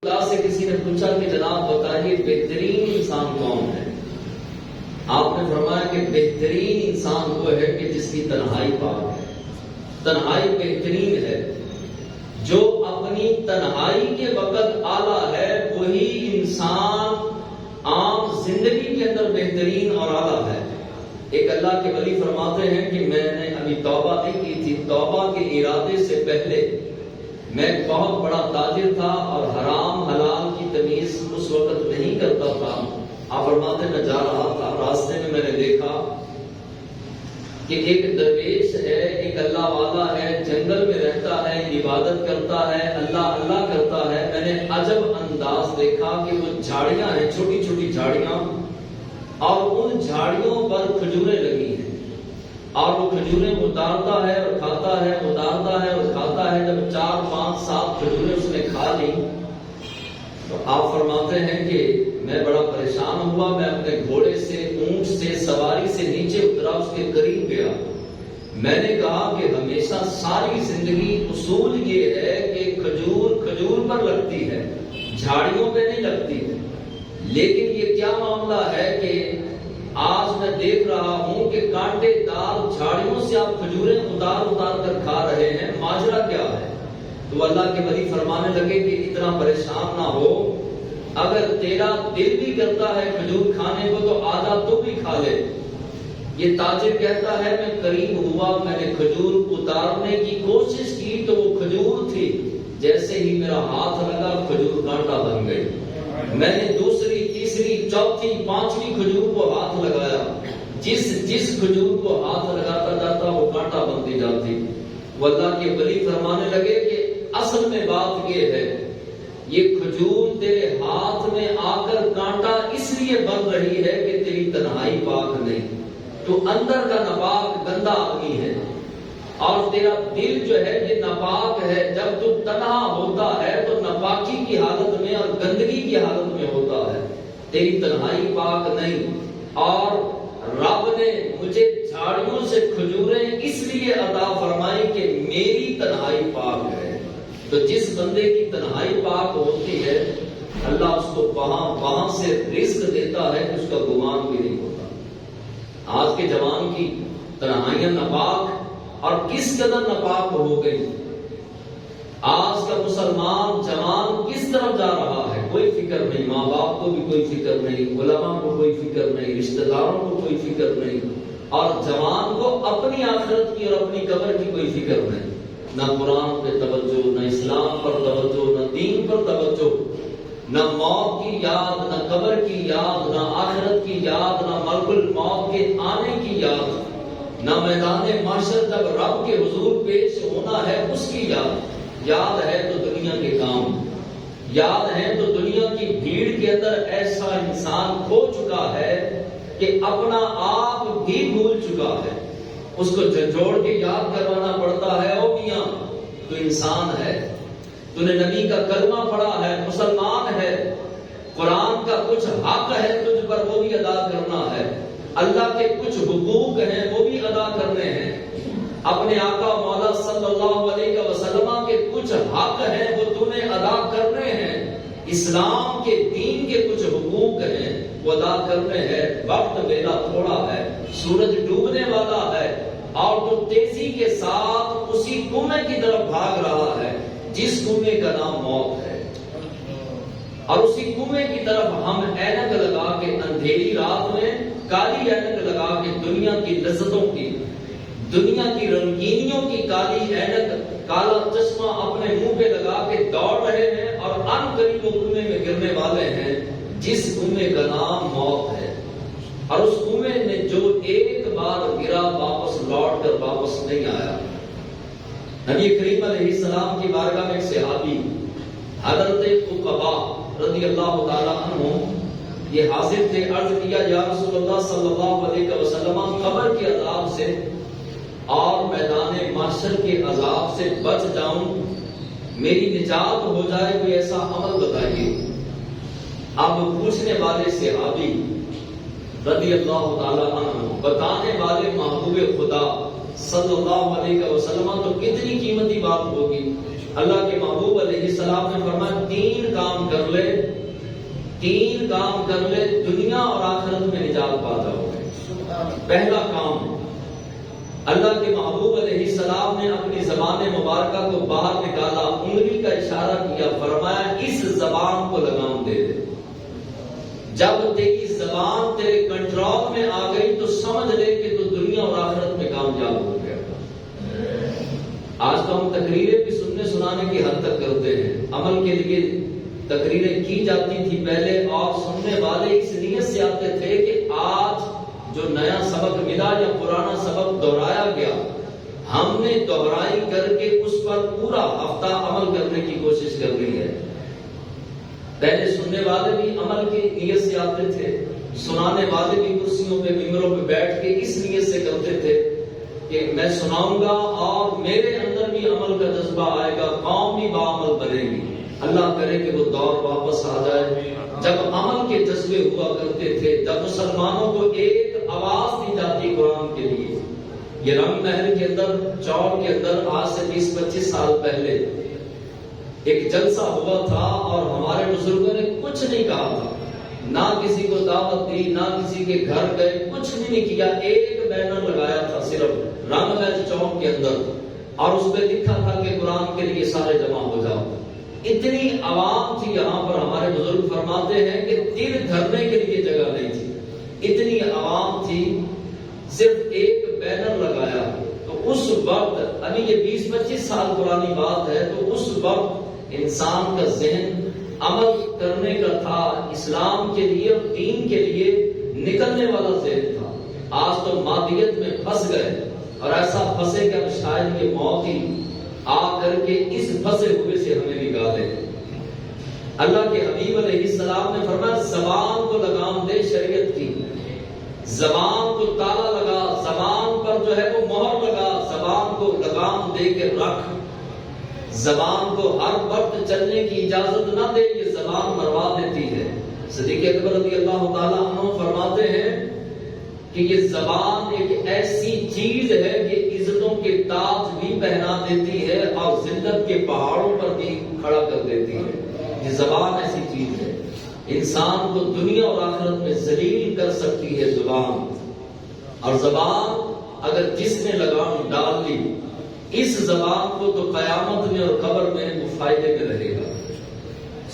اللہ سے کسی نے پوچھا کہ جناب بتائیے بہترین انسان کون ہے؟ آپ نے فرمایا کہ بہترین انسان وہ ہے کہ جس کی تنہائی پاک ہے. تنہائی بہترین ہے. جو اپنی تنہائی کے وقت اعلیٰ ہے وہی انسان عام زندگی کے اندر بہترین اور اعلیٰ ہے. ایک اللہ کے ولی فرماتے ہیں کہ میں نے ابھی توبہ نہیں کی تھی، توبہ کے ارادے سے پہلے میں ایک بہت بڑا تاجر تھا اور حرام حلال کی تمیز اس وقت نہیں کرتا تھا. آپ فرماتے میں جا رہا تھا، راستے میں میں نے دیکھا کہ ایک درویش ہے، ایک اللہ والا ہے، جنگل میں رہتا ہے، عبادت کرتا ہے، اللہ اللہ کرتا ہے. میں نے عجب انداز دیکھا کہ وہ جھاڑیاں ہیں، چھوٹی چھوٹی جھاڑیاں، اور ان جھاڑیوں پر کھجوریں لگی ہیں اور وہ کھجوریں اتارتا ہے اور کھاتا ہے، اتارتا ہے اور کھاتا ہے. جب 4 5 7 کھجوریں اس نے کھا لی تو آپ فرماتے ہیں کہ میں بڑا پریشان ہوا. میں اپنے گھوڑے سے، اونٹ سے، سواری سے نیچے اترا، اس کے قریب گیا. میں نے کہا کہ ہمیشہ ساری زندگی اصول یہ ہے کہ کھجور کھجور پر لگتی ہے، جھاڑیوں پہ نہیں لگتی ہے. لیکن یہ کیا معاملہ ہے کہ آج میں دیکھ رہا ہوں کہ کانٹے دار جھاڑیوں سے آپ کھجوریں اتار اتار کر کھا رہے ہیں، ماجرا کیا ہے؟ تو اللہ کے ولی فرمانے لگے کہ اتنا پریشان نہ ہو، اگر تیرا دل بھی کرتا ہے کھجور کھانے کو تو آدھا تو بھی کھا لے. یہ تاجر کہتا ہے میں قریب ہوا، میں نے کھجور اتارنے کی کوشش کی تو وہ کھجور تھی، جیسے ہی میرا ہاتھ لگا کھجور کانٹا بن گئی. میں نے دوسری، تیسری، چوتھی، 5ویں کھجور کو ہاتھ لگایا، جس کھجور کو ہاتھ لگاتا جاتا وہ کانٹا بنتی جاتی. وہ اللہ کے ولی فرمانے لگے کہ اصل میں بات یہ ہے، یہ کھجور تیرے ہاتھ میں آ کر کانٹا اس لیے بن رہی ہے کہ تیری تنہائی پاک نہیں، تو اندر کا ناپاک گندا آدمی ہے، اور تیرا دل جو ہے یہ ناپاک ہے. جب تو تنہا ہوتا ہے تو ناپاکی کی حالت میں اور گندگی کی حالت میں ہوتا ہے، تیری تنہائی پاک نہیں. اور رب نے مجھے جھاڑیوں سے کھجوریں اس لیے عطا فرمائی کہ میری تنہائی پاک ہے. تو جس بندے کی تنہائی پاک ہوتی ہے اللہ اس کو وہاں سے رزق دیتا ہے کہ اس کا گمان بھی نہیں ہوتا. آج کے جوان کی تنہائیاں ناپاک اور کس قدر ناپاک ہو گئی. آج کا مسلمان جوان کس طرف جا رہا ہے کوئی فکر نہیں، ماں باپ کو بھی کوئی فکر نہیں، علماء کو کوئی فکر نہیں، رشتہ داروں کو کوئی فکر نہیں، اور جوان کو اپنی آخرت کی اور اپنی قبر کی کوئی فکر نہیں. نہ قرآن پہ توجہ، نہ اسلام پر توجہ، نہ دین پر توجہ، نہ موت کی یاد، نہ قبر کی یاد، نہ آخرت کی یاد، نہ ملک الموت کے آنے کی یاد، نہ میدان محشر جب رب کے حضور پیش ہونا ہے اس کی یاد. یاد ہے تو دنیا کے کام، یاد ہے تو دنیا کی بھیڑ کے اندر ایسا انسان کھو چکا ہے کہ اپنا آپ بھی بھول چکا ہے. اس کو جھنجھوڑ کے یاد کروانا پڑتا ہے، او میاں تو انسان ہے، تو نے نبی کا کلمہ پڑھا ہے، مسلمان ہے، قرآن کا کچھ حق ہے تجھ پر وہ بھی ادا کرنا ہے، اللہ کے کچھ حقوق ہیں وہ بھی ادا کرنے ہیں، اپنے آقا مولا صلی اللہ علیہ وسلم کے کچھ حق ہیں وہ تو نے ادا کرنے ہیں، اسلام کے دین کے کچھ حقوق ہیں وہ ادا کرنے ہیں. وقت ویلا تھوڑا ہے، سورج ڈوبنے والا ہے، اور تو تیزی کے ساتھ اسی کنویں کی طرف بھاگ رہا ہے جس کنویں کا نام موت ہے. اور اسی کنویں کی طرف ہم اینک لگا کے اندھیری رات میں کالی اینک لگا کے دنیا کی لذتوں کی، دنیا کی رنگینیوں کی کالی اینک، کالا چشمہ اپنے منہ پہ لگا کے دوڑ رہے ہیں، اور ان قریب وہ کنویں میں گرنے والے ہیں جس کنویں کا نام موت ہے. اور اس کنویں نے جو ایک بار گرا واپس لوٹ کر واپس نہیں آیا. نبی کریم علیہ السلام کی بارگاہ میں ایک صحابی حضرت عقبہ رضی اللہ تعالی عنہ یہ حاضر تھے. عرض کیا یا رسول اللہ صلی اللہ علیہ وسلم قبر کے عذاب سے اور میدان محشر کے عذاب سے بچ جاؤں، میری نجات ہو جائے، کوئی ایسا عمل بتائیے. اب پوچھنے والے صحابی رضی اللہ تعالی عنہ، بتانے والے محبوب خدا صلی اللہ علیہ وسلم، تو کتنی قیمتی بات ہوگی. اللہ کے محبوب علیہ السلام نے فرمایا 3 کام کر لے، 3 کام کر لے، دنیا اور آخرت میں نجات پا جاؤ گے۔ پہلا کام، اللہ کے محبوب علیہ السلام نے اپنی زبان مبارکہ کو باہر نکالا، انگلی کا اشارہ کیا، فرمایا اس زبان کو لگام دے دے۔ جب تیری زبان تیرے کنٹرول میں آ گئی تو سمجھ لے کہ تو دنیا اور آخرت میں کامیاب ہو گیا۔ آج تو ہم تقریریں بھی سننے سنانے کی حد تک کرتے ہیں، عمل کے لیے تقریریں کی جاتی تھی پہلے، اور سننے والے اس نیت سے آتے تھے کہ آج جو نیا سبق ملا یا پرانا سبق دہرایا گیا، ہم نے دہرائی کر کے اس پر پورا ہفتہ عمل کرنے کی کوشش کر رہی ہے۔ پہلے سننے والے بھی عمل کی نیت سے آتے تھے، سنانے والے بھی کرسیوں پہ ممبروں پہ بیٹھ کے اس نیت سے کرتے تھے کہ میں سناؤں گا اور میرے اندر بھی عمل کا جذبہ آئے گا، قوم بھی باعمل بنے گی۔ اللہ کرے کہ وہ دور واپس آ جائے جب عمل کے جذبے ہوا کرتے تھے، جب مسلمانوں کو ایک آواز دی جاتی قرآن کے لیے۔ یہ رنگ محل کے اندر، چوک کے اندر آج سے 20-25 سال پہلے ایک جلسہ ہوا تھا اور ہمارے بزرگوں نے کچھ نہیں کہا تھا، نہ کسی کو دعوت دی، نہ کسی کے گھر گئے، کچھ بھی نہیں کیا۔ ایک بینر لگایا تھا صرف رنگ محل چوک کے اندر، اور اس پہ لکھا تھا کہ قرآن کے لیے سارے جمع ہو جاؤ۔ اتنی عوام تھی یہاں پر، ہمارے بزرگ فرماتے ہیں کہ تیر دھرنے کے لیے جگہ نہیں تھی، اتنی عوام تھی، صرف ایک بینر لگایا۔ تو اس وقت، ابھی یہ 20-25 سال پرانی بات ہے، تو اس وقت انسان کا ذہن عمل کرنے کا تھا، اسلام کے لیے اور دین کے لیے نکلنے والا ذہن تھا۔ آج تو مادیت میں پھنس گئے، اور ایسا پھنسے کہ اب شاید یہ موت ہی آ کر کے اس پھنسے ہوئے سے ہمیں نکالے۔ اللہ کے حبیب علیہ السلام نے فرمایا زبان کو لگام دے شریعت کی، زبان کو تالا لگا، زبان پر جو ہے وہ مہر لگا، زبان کو لگام دے کے رکھ، زبان کو ہر وقت چلنے کی اجازت نہ دے، یہ زبان مروا دیتی ہے۔ صدیق اکبر رضی اللہ تعالیٰ عنہ فرماتے ہیں کہ یہ زبان ایک ایسی چیز ہے کہ عزتوں کے تاج بھی پہنا دیتی ہے اور ذلت کے پہاڑوں پر بھی کھڑا کر دیتی ہے۔ یہ زبان ایسی چیز ہے، انسان کو دنیا اور آخرت میں ذلیل کر سکتی ہے زبان۔ اور زبان اگر جس نے لگام ڈال لی اس زبان کو، تو قیامت میں اور قبر میں وہ فائدے میں رہے گا۔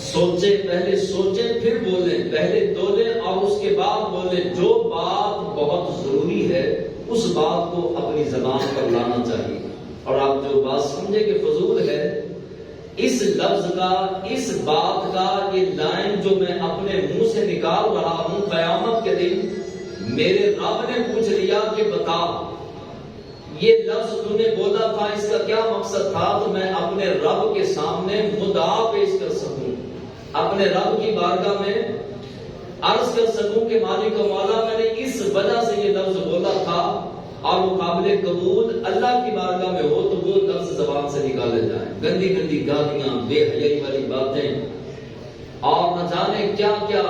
سوچے، پہلے سوچیں پھر بولیں، پہلے تولیں اور اس کے بعد بولیں۔ جو بات بہت ضروری ہے اس بات کو اپنی زبان پر لانا چاہیے، اور آپ جو بات سمجھے کہ فضول ہے، اس لفظ کا، اس بات کا، یہ لائن جو میں اپنے منہ سے نکال رہا ہوں، قیامت کے دن میرے رب نے پوچھ لیا کہ بتا یہ لفظ تو نے بولا تھا، اس کا کیا مقصد تھا، تو میں اپنے رب کے سامنے مدعا پیش کر سکوں، اپنے رب کی بارگاہ میں عرض کر سکوں کہ مالک و مولا میں نے اس وجہ سے یہ لفظ بولا تھا، اور وہ قابل قبول اللہ کی بارگاہ میں ہو تو وہ لفظ زبان سے نکالے جائیں۔ گندی گندی گالیاں، بے حیائی والی باتیں، اور نہ جانے کیا کیا،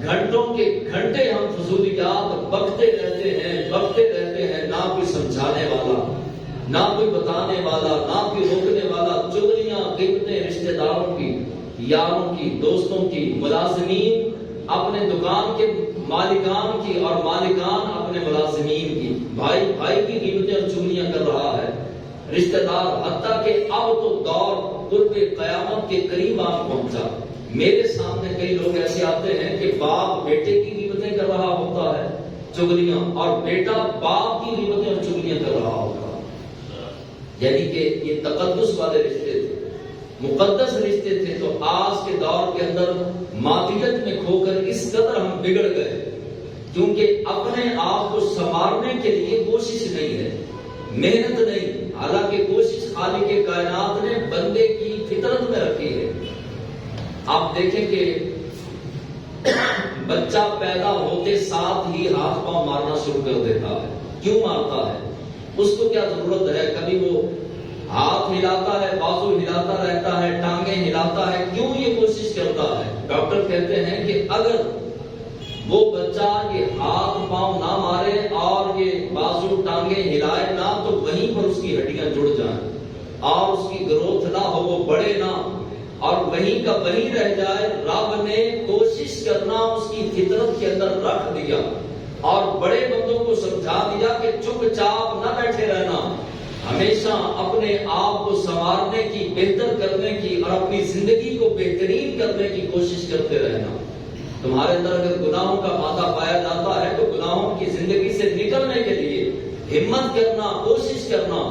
گھنٹوں کے گھنٹے ہم فضولیات بکتے رہتے ہیں، نہ کوئی سمجھانے والا، نہ کوئی بتانے والا، نہ کوئی روکنے والا، چغلیاں، غیبتیں رشتہ داروں کی، یاروں کی، دوستوں کی، ملازمین اپنے دکان کے مالکان کی، اور مالکان اپنے ملازمین کی، بھائی بھائی کی غیبتیں اور چغلیاں کر رہا ہے، رشتہ دار، حتیٰ کہ اب تو دور قرب قیامت کے قریب آ پہنچا۔ میرے سامنے کئی لوگ ایسے آتے ہیں کہ باپ بیٹے کی غیبتیں کر رہا ہوتا ہے، چغلیاں، اور بیٹا باپ کی غیبتیں اور چغلیاں کر رہا ہوتا ہے، یعنی کہ یہ تقدس والے رشتے تھے، مقدس رشتے تھے۔ تو آج کے دور کے اندر مادیت میں کھو کر اس قدر ہم بگڑ گئے، کیونکہ اپنے آپ کو سنوارنے کے لیے کوشش نہیں ہے، محنت نہیں۔ حالانکہ کوشش خالق کائنات نے بندے کی فطرت میں رکھی ہے۔ آپ دیکھیں کہ بچہ پیدا ہوتے ساتھ ہی ہاتھ پاؤں مارنا شروع کر دیتا ہے۔ کیوں مارتا ہے؟ اس کو کیا ضرورت ہے؟ کبھی وہ ہاتھ ہلاتا ہے، بازو ہلاتا رہتا ہے، ٹانگیں ہلاتا ہے، کیوں یہ کوشش کرتا ہے؟ ڈاکٹر کہتے ہیں کہ اگر وہ بچہ یہ ہاتھ پاؤں نہ مارے اور یہ بازو ٹانگیں ہلائے نہ، تو وہیں پر اس کی ہڈیاں جڑ جائیں، اور اس کی گروتھ نہ ہو، وہ بڑھے نہ اور وہیں کا وہیں رہ جائے، رب نے کوشش کرنا اس کی فطرت کے اندر رکھ دیا اور بڑے بندوں کو سمجھا دیا کہ چپ چاپ نہ بیٹھے رہنا، ہمیشہ اپنے آپ کو سنوارنے کی، بہتر کرنے کی اور اپنی زندگی کو بہترین کرنے کی کوشش کرتے رہنا۔ تمہارے اندر اگر گناہوں کا مادہ پایا جاتا ہے تو گناہوں کی زندگی سے نکلنے کے لیے ہمت کرنا، کوشش کرنا،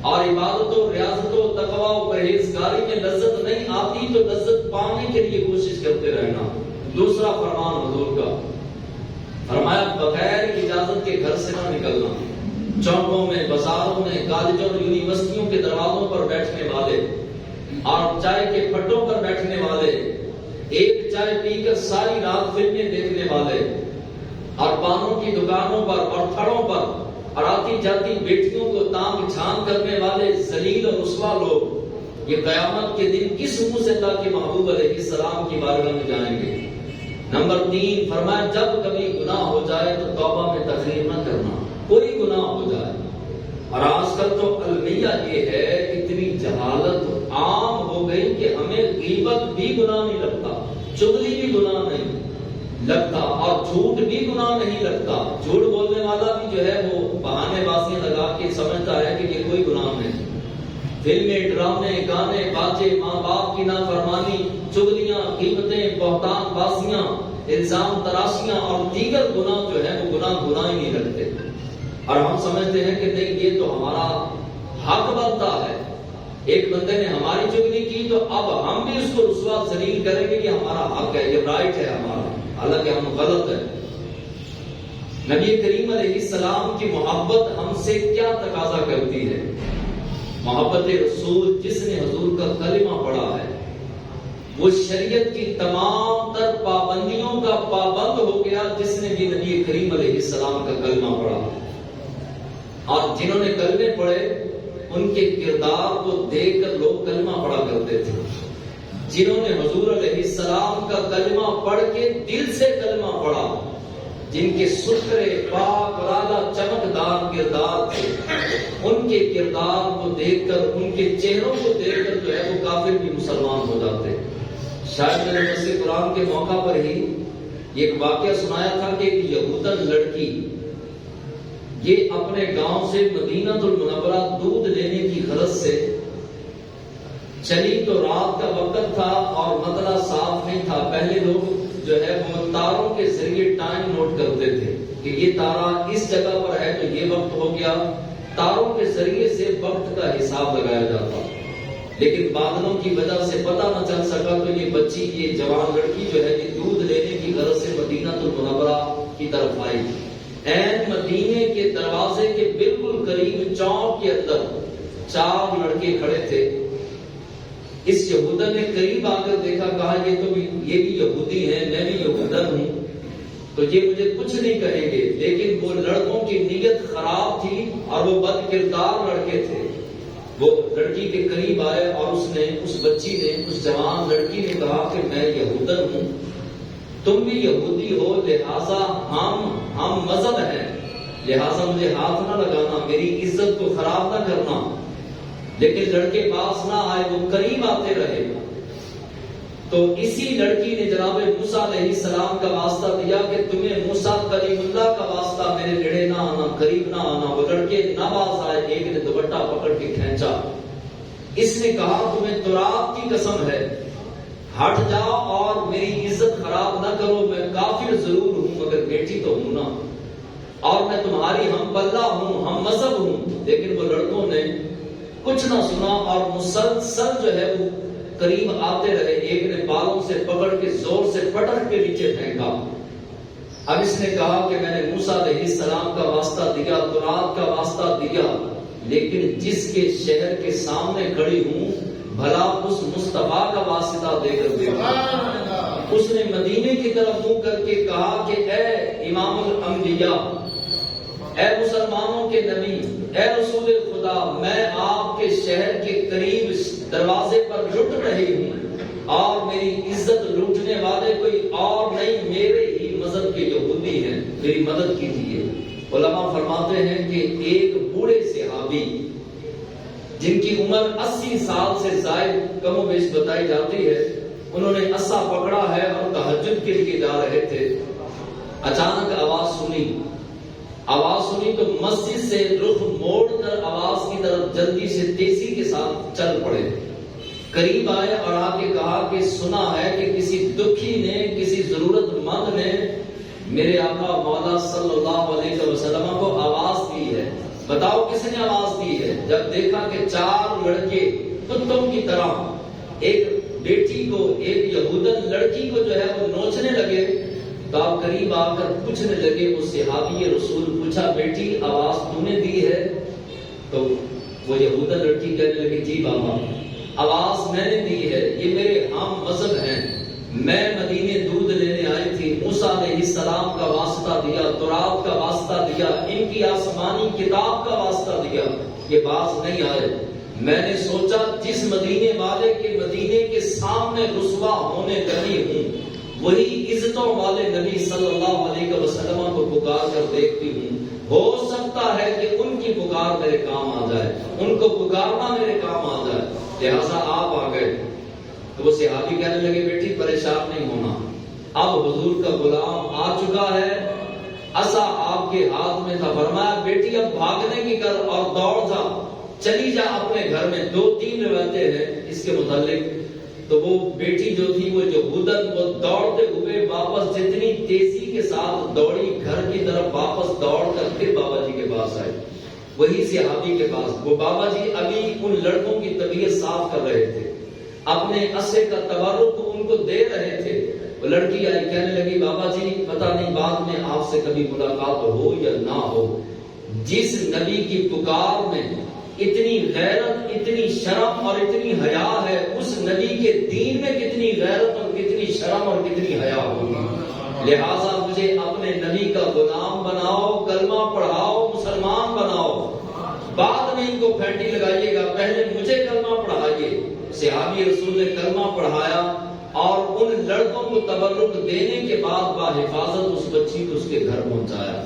اور عبادت و ریاضت و تقوی و پرہیزگاری میں لذت نہیں آتی تو لذت پانے کے لیے کوشش کرتے رہنا۔ دوسرا فرمان حضور کا فرمایا بغیر اجازت کے گھر سے نہ نکلنا۔ چوکوں میں، بازاروں میں، کالجوں اور یونیورسٹیوں کے دروازوں پر بیٹھنے والے اور چائے کے پٹوں پر بیٹھنے والے، ایک چائے پی کر ساری رات فلمیں دیکھنے والے اور پانوں کی دکانوں پر اور تھڑوں پر اور آتی جاتی بیٹیوں کو تانگ جھانک کرنے والے ذلیل اور رسوا لوگ، یہ قیامت کے دن کس منہ سے اللہ کے محبوب علیہ السلام کی بارگاہ میں جائیں گے؟ نمبر 3 فرمایا جب کبھی گناہ ہو جائے تو توبہ میں تخیر نہ کرنا، کوئی گناہ ہو جائے۔ اور آج کل تو المیہ یہ ہے، اتنی جہالت عام ہو گئی کہ ہمیں غیبت بھی گناہ نہیں لگتا، چغلی بھی گناہ نہیں لگتا اور جھوٹ بھی گناہ نہیں لگتا۔ جھوٹ بولنے والا بھی جو ہے وہ بہانے بازیاں لگا کے سمجھتا ہے کہ یہ کوئی گناہ نہیں۔ فلمیں، ڈرامے، گانے، باجے، ماں باپ کی نافرمانی، چغلیاں، غیبتیں، بہتان بازیاں، الزام تراشیاں اور دیگر گناہ جو ہے وہ گناہ ہی نہیں لگتے، اور ہم سمجھتے ہیں کہ نہیں یہ تو ہمارا حق بنتا ہے۔ ایک بندے نے ہماری چغلی کی تو اب ہم بھی اس کو رسوا ذلیل کریں گے، یہ ہمارا حق ہے، یہ رائٹ ہے ہمارا، حالانکہ ہم غلط ہیں۔ نبی کریم علیہ السلام کی محبت ہم سے کیا تقاضا کرتی ہے؟ محبت رسول، جس نے حضور کا کلمہ پڑھا ہے وہ شریعت کی تمام تر پابندیوں کا پابند ہو گیا، جس نے بھی نبی کریم علیہ السلام کا کلمہ پڑھا۔ اور جنہوں نے کلمے پڑھے ان کے کردار کو دیکھ کر لوگ کلمہ پڑھا کرتے تھے۔ جنہوں نے حضور علیہ السلام کا کلمہ پڑھ کے دل سے کلمہ پڑھا، جن کے ستھرے، پاک اور اعلیٰ چمکدار کردار تھے، ان کے کردار کو دیکھ کر، ان کے چہروں کو دیکھ کر جو ہے وہ کافر بھی مسلمان ہو جاتے۔ شاید میں نے درس قرآن کے موقع پر ہی ایک واقعہ سنایا تھا کہ ایک یہودن لڑکی یہ اپنے گاؤں سے مدینہ المنورہ دودھ لینے کی غرض سے چلی تو رات کا وقت تھا اور مطلع صاف نہیں تھا۔ پہلے لوگ جو ہے وہ تاروں کے ذریعے ٹائم نوٹ کرتے تھے کہ یہ تارا اس جگہ پر ہے تو یہ وقت ہو گیا، تاروں کے ذریعے سے وقت کا حساب لگایا جاتا۔ لیکن بادلوں کی وجہ سے پتہ نہ چل سکا تو یہ بچی، یہ جوان لڑکی جو ہے یہ دودھ لینے کی غرض سے مدینہ المنورہ کی طرف آئی۔ عین مدینے کے دروازے کے بالکل قریب چوک کے اندر 4 لڑکے کھڑے تھے۔ اس یہودن نے قریب آ کر دیکھا، کہا یہ بھی یہودی ہیں، میں بھی یہودن ہوں، تو یہ مجھے کچھ نہیں کہیں گے۔ لیکن وہ لڑکوں کی نیت خراب تھی اور وہ بد کردار لڑکے تھے۔ وہ لڑکی کے قریب آئے اور اس بچی نے، اس جوان لڑکی نے کہا کہ میں یہودن ہوں، تم بھی یہودی ہو، لہٰذا ہم مذہب ہیں، لہٰذا مجھے ہاتھ نہ لگانا، میری عزت کو خراب نہ کرنا۔ لیکن لڑکے پاس نہ آئے، وہ قریب آتے رہے۔ تو اسی لڑکی نے جناب موسیٰ علیہ السلام کا واسطہ دیا کہ تمہیں موسیٰ کلیم اللہ کا واسطہ، میرے نیڑے نہ آنا، قریب نہ آنا۔ وہ لڑکے نہ باز آئے، ایک نے دوپٹہ پکڑ کے کھینچا۔ اس نے کہا تمہیں تراب کی قسم ہے، ہٹ جاؤ اور میری عزت خراب نہ کرو، میں کافر ضرور ہوں مگر بیٹی تو ہوں نا، اور میں تمہاری ہم پلہ ہوں، ہم مذہب ہوں۔ لیکن وہ لڑکوں نے کچھ نہ سنا اور مسلسل جو ہے وہ قریب آتے رہے۔ ایک نے بالوں سے پکڑ کے زور سے پٹک کے نیچے پھینکا۔ اب اس نے کہا کہ میں نے موسیٰ علیہ السلام کا واسطہ دیا، تورات کا واسطہ دیا، لیکن جس کے شہر کے سامنے کھڑی ہوں بھلا اس مصطفیٰ کا واسطہ دے کر دیکھا۔ اس نے مدینے کی طرف منہ کر کے کہا کہ اے امام الانبیاء، اے مسلمانوں کے نبی، اے رسول خدا، میں آپ کے شہر کے قریب دروازے پر لٹ رہی ہوں اور میری عزت لوٹنے والے کوئی اور نہیں، میرے ہی مذہب کے یہودی ہیں، میری مدد کیجیے۔ علماء فرماتے ہیں کہ ایک بوڑھے صحابی جن کی عمر 80 سال سے زائد کم و بیش بتائی جاتی ہے، انہوں نے عصا پکڑا ہے اور تہجد کے لیے جا رہے تھے۔ اچانک آواز سنی تو مسجد سے رخ موڑ کر آواز کی طرف جلدی سے تیزی کے ساتھ چل پڑے۔ قریب آئے اور آ کے کہا کہ سنا ہے کہ کسی دکھی نے، کسی ضرورت مند نے میرے آقا مولا صلی اللہ علیہ وسلم کو آواز دی ہے۔ بتاؤ کس نے آواز دی ہے؟ جب دیکھا کہ 4 لڑکے کتوں کی طرح ایک بیٹی کو، ایک یہودن لڑکی کو جو ہے وہ نوچنے لگے، تو آپ قریب آ کر پوچھنے لگے۔ وہ صحابی رسول پوچھا، بیٹی آواز تو نے دی ہے؟ تو وہ یہودن لڑکی کہنے لگی، جی بابا آواز میں نے دی ہے، یہ میرے ہم مذہب ہیں، میں مدینے دودھ لینے آئی تھی، موسیٰ علیہ السلام کا واسطہ دیا، تورات کا واسطہ دیا، ان کی آسمانی کتاب کا واسطہ دیا، یہ باز نہیں آئے۔ میں نے سوچا جس مدینے والے کے مدینے کے سامنے رسوا ہونے لگی ہوں، وہی عزتوں والے نبی صلی اللہ علیہ وسلم کو پکار کر دیکھتی ہوں، ہو سکتا ہے کہ ان کی پکار میرے کام آ جائے، ان کو پکارنا میرے کام آ جائے، لہٰذا آپ آ گئے۔ تو وہ صحابی کہنے لگے، بیٹی پریشان نہیں ہونا، اب حضور کا غلام آ چکا ہے، عصا آپ کے ہاتھ میں تھا، فرمایا بیٹی اب بھاگنے کی کر اور دوڑ جا، چلی جا اپنے گھر میں۔ 2-3 روایتیں ہیں اس کے متعلق۔ تو وہ بیٹی جو تھی وہ یہودن، وہ دوڑتے ہوئے واپس جتنی تیزی کے ساتھ دوڑی گھر کی طرف، واپس دوڑ کر پھر بابا جی کے پاس آئی، وہی صحابی کے پاس۔ وہ بابا جی ابھی ان لڑکوں کی طبیعت صاف کر رہے تھے، اپنے عصے کا تبرک ان کو دے رہے تھے۔ وہ لڑکی آئی، کہنے لگی، بابا جی پتہ نہیں بعد میں آپ سے کبھی ملاقات ہو یا نہ ہو، جس نبی کی پکار میں اتنی غیرت، اتنی شرم اور اتنی حیا ہے، اس نبی کے دین میں کتنی غیرت اور کتنی شرم اور کتنی حیا ہوگی۔ لہٰذا مجھے اپنے نبی کا غلام بناؤ، کلمہ پڑھاؤ، مسلمان بناؤ، بعد میں ان کو پھینٹی لگائیے گا، پہلے مجھے کلمہ پڑھائیے۔ صحابی رسول نے کلمہ پڑھایا اور ان لڑکوں کو تبرک دینے کے بعد بحفاظت اس بچی کو اس کے گھر پہنچایا۔